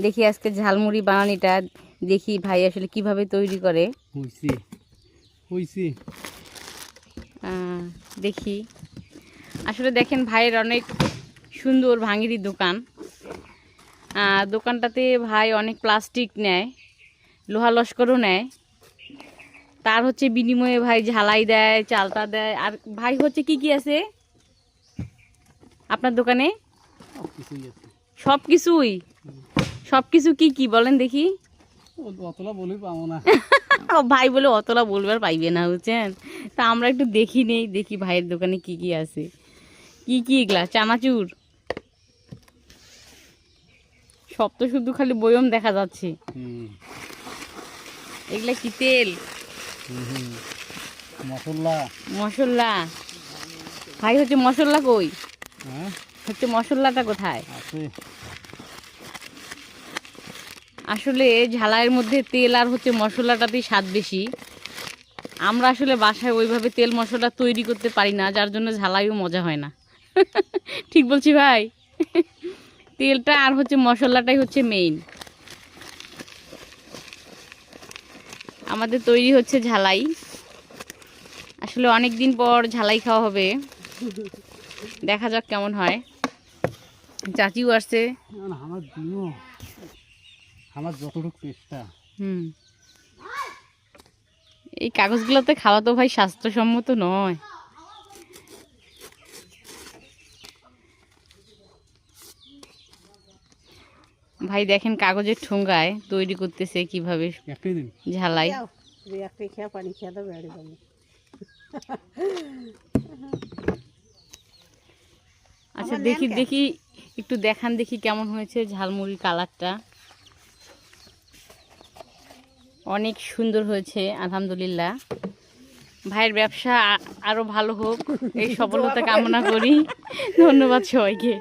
দেখি আজকে ঝালমুড়ি বানানিটা দেখি ভাই আসলে কিভাবে তৈরি করে। দেখি আসলে দেখেন ভাইয়ের অনেক সুন্দর ভাঙিরি দোকান। দোকানটাতে ভাই অনেক প্লাস্টিক নেয়, লোহা লস্করও নেয়। তার হচ্ছে বিনিময়ে ভাই ঝালাই দেয়, চালটা দেয়। আর ভাই হচ্ছে কি কি আছে আপনার দোকানে? সব কিছুই। সব কিছু কি কি বলেন দেখি। অতলা বলি পাবো না। ভাই বলে অতলা বলবার পাইবে না, বুঝছেন? তা আমরা একটু দেখি নেই, দেখি ভাইয়ের দোকানে কি কি আছে। কি কি এগুলা? চানাচুর? সব তো শুধু খালি বয়ম দেখা যাচ্ছে। এগুলা কি তেল? মশলা। মশলা? ভাই হচ্ছে মশলা কই? হচ্ছে মশলাটা কোথায়? আসলে ঝালাইয়ের মধ্যে তেল আর হচ্ছে মশলাটাতেই স্বাদ বেশি। আমরা আসলে বাসায় ওইভাবে তেল মশলা তৈরি করতে পারি না, যার জন্য ঝালাইও মজা হয় না। ঠিক বলছি ভাই? তেলটা আর হচ্ছে মশলাটাই হচ্ছে মেইন। আমাদের তৈরি হচ্ছে ঝালাই। আসলে অনেক দিন পর ঝালাই খাওয়া হবে, দেখা যাক কেমন হয়। চাচিও আসছে। আমার যতটুকু চেষ্টা। এই কাগজগুলোতে খাওয়া তো ভাই স্বাস্থ্যসম্মত নয়। ভাই দেখেন কাগজের ঠোঙ্গায় তৈরি করতেছে কিভাবে ঝালাই। আচ্ছা দেখি দেখি একটু দেখান দেখি কেমন হয়েছে ঝালমুড়ির কালারটা। অনেক সুন্দর হয়েছে আলহামদুলিল্লাহ। ভাইয়ের ব্যবসা আরো ভালো হোক এই সফলতা কামনা করি। ধন্যবাদ সবাইকে।